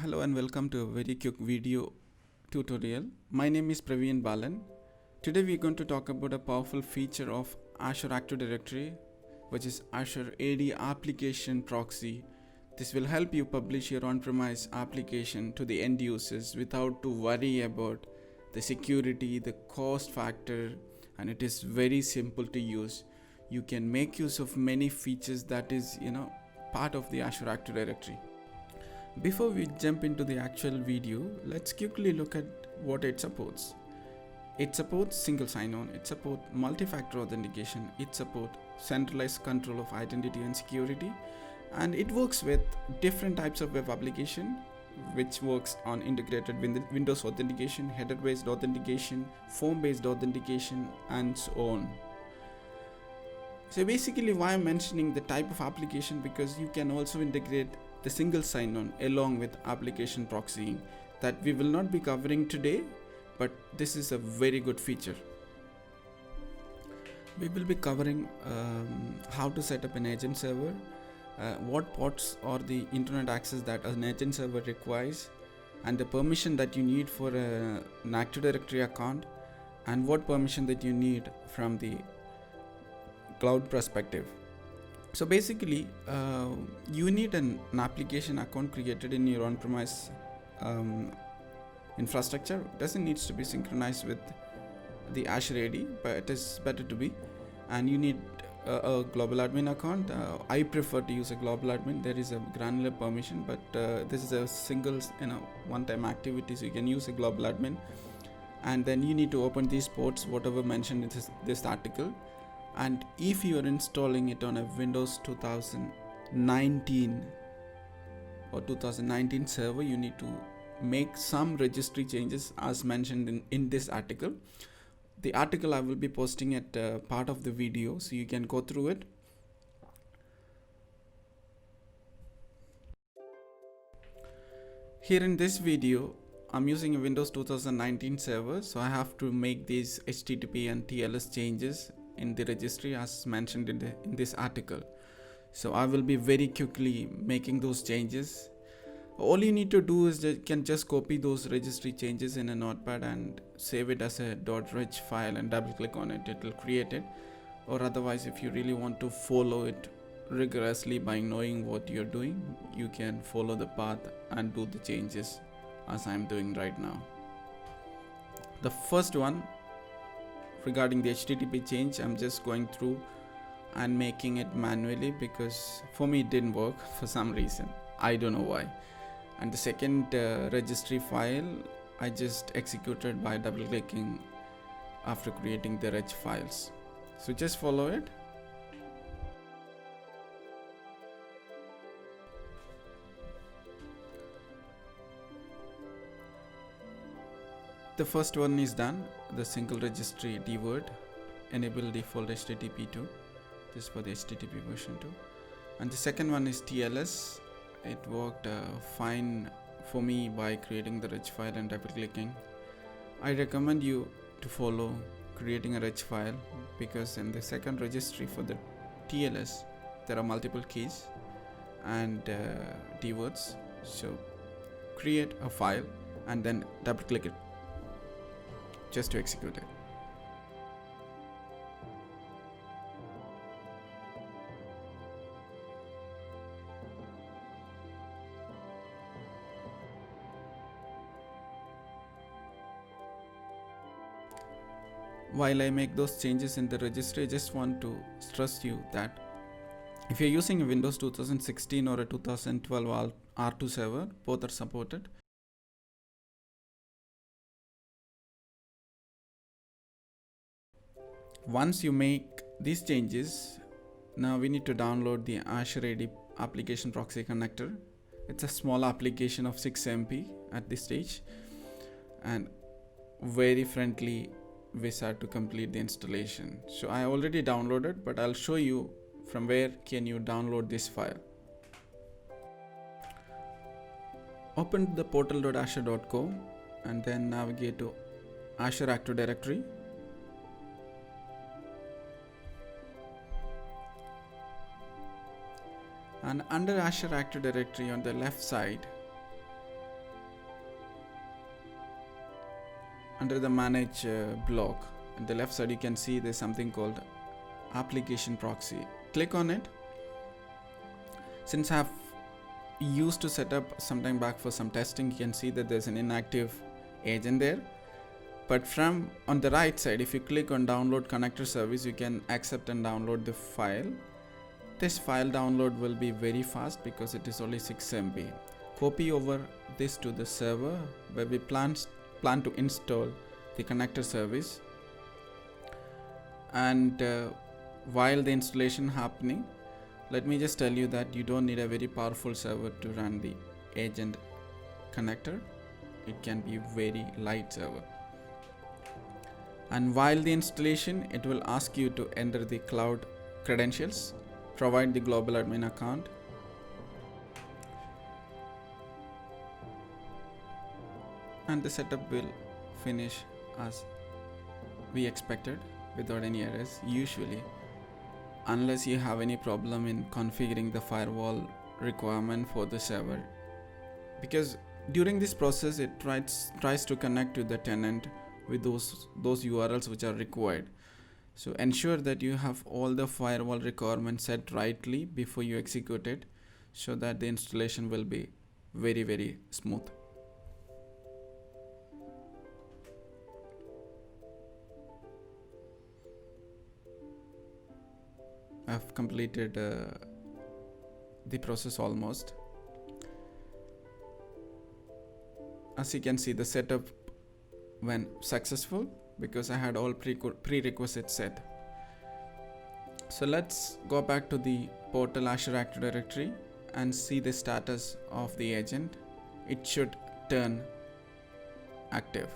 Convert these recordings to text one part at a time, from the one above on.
Hello and welcome to a very quick video tutorial. My name is Praveen Balan. Today we are going to talk about a powerful feature of Azure Active Directory, which is Azure AD Application Proxy. This will help you publish your on-premise application to the end users without to worry about the security, the cost factor, and it is very simple to use. You can make use of many features that is, part of the Azure Active Directory. Before we jump into the actual video, let's quickly look at what it supports. It supports single sign-on, it supports multi-factor authentication, it supports centralized control of identity and security, and it works with different types of web application, which works on integrated Windows authentication, header-based authentication, form-based authentication, and so on. So basically, why I'm mentioning the type of application, because you can also integrate the single sign-on along with application proxying that we will not be covering today, but this is a very good feature. We will be covering how to set up an agent server, what ports or the internet access that an agent server requires, and the permission that you need for an Active Directory account, and what permission that you need from the cloud perspective. So basically, you need an application account created in your on-premise infrastructure. It doesn't need to be synchronized with the Azure AD, but it is better to be. And you need a global admin account. I prefer to use a global admin. There is a granular permission, but this is a single, one-time activity, so you can use a global admin. And then you need to open these ports, whatever mentioned in this article. And if you are installing it on a Windows 2019 or 2019 server, you need to make some registry changes as mentioned in this article. The article I will be posting at part of the video, so you can go through it. Here in this video, I'm using a Windows 2019 server, so I have to make these HTTP and TLS changes in the registry as mentioned in this article. So I will be very quickly making those changes. All you need to do is you can just copy those registry changes in a notepad and save it as a .reg file and double click on it. It will create it. Or otherwise, if you really want to follow it rigorously by knowing what you're doing, you can follow the path and do the changes as I'm doing right now. The first one, regarding the HTTP change, I'm just going through and making it manually because for me it didn't work for some reason. I don't know why. And the second registry file I just executed by double clicking after creating the reg files. So just follow it. The first one is done, the single registry dword, enable default HTTP 2, this is for the HTTP version 2. And the second one is TLS, it worked fine for me by creating the reg file and double clicking. I recommend you to follow creating a reg file, because in the second registry for the TLS, there are multiple keys and dwords. So create a file and then double click it just to execute it. While I make those changes in the registry, I just want to stress you that if you're using a Windows 2016 or a 2012 R2 server, both are supported. Once you make these changes, now we need to download the Azure AD Application Proxy connector. It's a small application of 6 MB at this stage and very friendly wizard to complete the installation. So I already downloaded, but I'll show you from where can you download this file. Open the portal.azure.co and then navigate to Azure Active Directory. And under Azure Active Directory on the left side, under the manage block, on the left side you can see there's something called application proxy. Click on it. Since I have used to set up some time back for some testing, you can see that there's an inactive agent there. But from on the right side, if you click on download connector service, you can accept and download the file. This file download will be very fast because it is only 6 MB. Copy over this to the server where we plan to install the connector service. And while the installation happening, let me just tell you that you don't need a very powerful server to run the agent connector. It can be very light server. And while the installation, it will ask you to enter the cloud credentials, provide the global admin account, and the setup will finish as we expected without any errors, usually, unless you have any problem in configuring the firewall requirement for the server, because during this process it tries to connect to the tenant with those URLs which are required. So ensure that you have all the firewall requirements set rightly before you execute it, so that the installation will be very, very smooth. I've completed the process almost. As you can see, the setup went successful because I had all prerequisites set. So let's go back to the portal Azure Active Directory and see the status of the agent. It should turn active.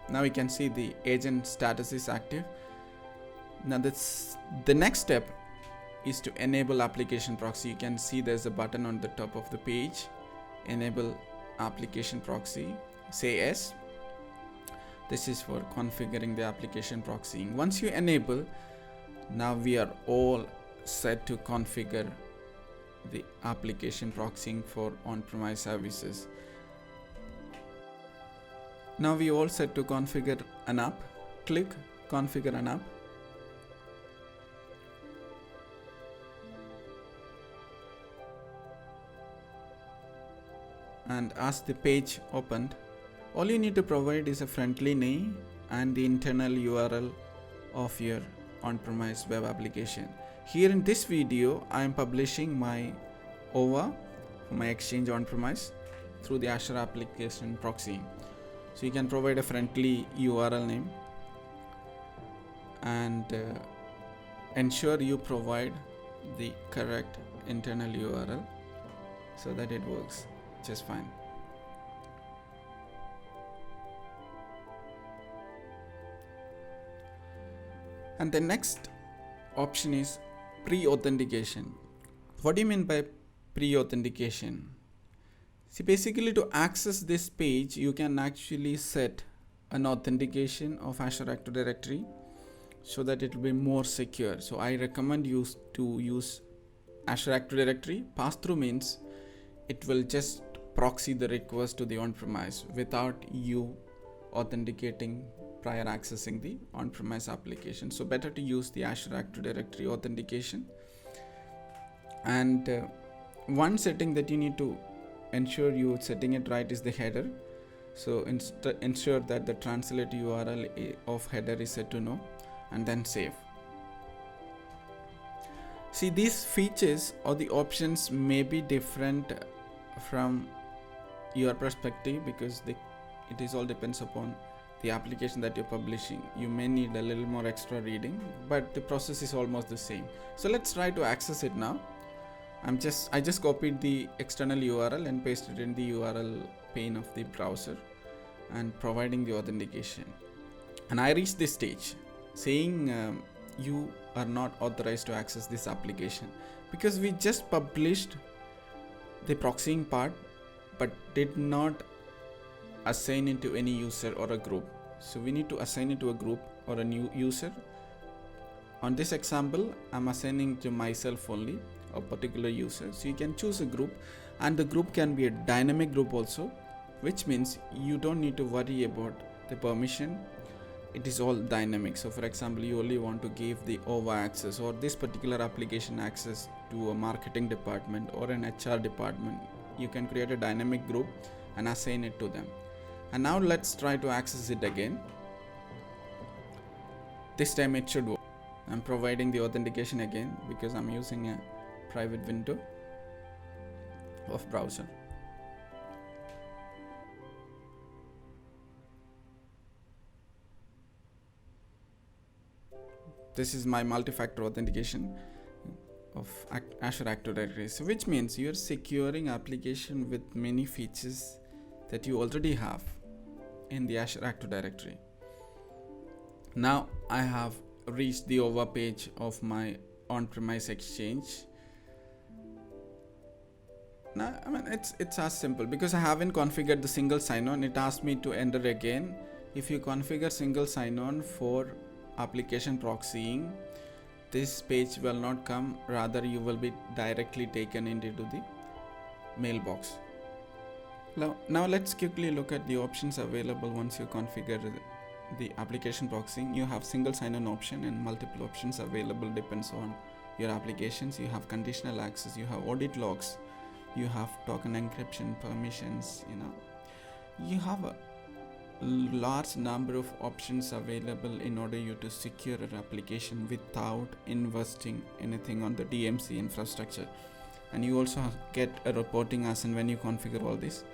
Now we can see the agent status is active. Now the next step is to enable application proxy. You can see there's a button on the top of the page, enable application proxy. Say yes. This is for configuring the application proxying. Once you enable, now we are all set to configure the application proxying for on-premise services. Now we all set to configure an app. Click configure an app. And as the page opened, all you need to provide is a friendly name and the internal URL of your on-premise web application. Here in this video, I am publishing my OVA for my Exchange on-premise through the Azure Application Proxy. So you can provide a friendly URL name and ensure you provide the correct internal URL so that it works just fine. And the next option is pre-authentication. What do you mean by pre-authentication? See, basically to access this page, you can actually set an authentication of Azure Active Directory so that it will be more secure. So I recommend you to use Azure Active Directory. Pass-through means it will just proxy the request to the on-premise without you authenticating prior accessing the on-premise application. So better to use the Azure Active Directory authentication. And one setting that you need to ensure you setting it right is the header. So ensure that the translate URL of header is set to no, and then save. See, these features or the options may be different from your perspective because it is all depends upon the application that you're publishing. You may need a little more extra reading, but the process is almost the same. So let's try to access it now. I just copied the external URL and pasted in the URL pane of the browser and providing the authentication. And I reached this stage saying you are not authorized to access this application because we just published the proxying part but did not assign it to any user or a group. So we need to assign it to a group or a new user. On this example, I'm assigning to myself only, a particular user. So you can choose a group, and the group can be a dynamic group also. which means you don't need to worry about the permission. It is all dynamic. So for example, you only want to give the OVA access or this particular application access to a marketing department or an HR department. You can create a dynamic group and assign it to them. And now let's try to access it again. This time it should work. I'm providing the authentication again because I'm using a private window of browser. This is my multi-factor authentication of Azure Active Directory, so which means you're securing application with many features that you already have in the Azure Active Directory. Now I have reached the over page of my on-premise exchange. Now it's as simple because I haven't configured the single sign-on. It asked me to enter again. If you configure single sign-on for application proxying, this page will not come, rather you will be directly taken into the mailbox. Now let's quickly look at the options available once you configure the application proxying. You have single sign-on option and multiple options available, depends on your applications. You have conditional access, you have audit logs, you have token encryption permissions, you have a large number of options available in order you to secure an application without investing anything on the DMC infrastructure. And you also get a reporting as and when you configure all this.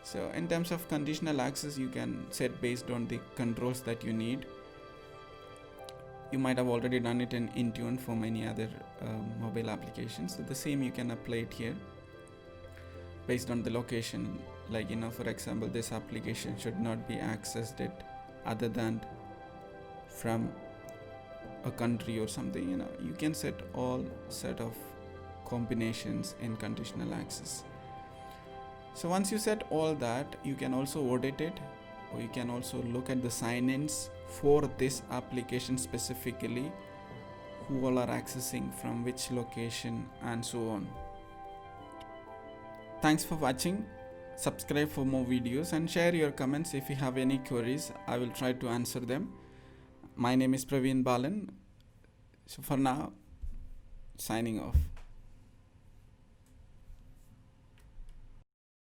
So in terms of conditional access, you can set based on the controls that you need. You might have already done it in Intune for many other mobile applications, so the same you can apply it here based on the location. Like, for example, this application should not be accessed it other than from a country or something. You can set all set of combinations in conditional access. So once you set all that, you can also audit it, or you can also look at the sign-ins for this application specifically, who all are accessing from which location and so on. Thanks for watching. Subscribe for more videos and share your comments. If you have any queries, I will try to answer them. My name is Praveen Balan. So for now, signing off.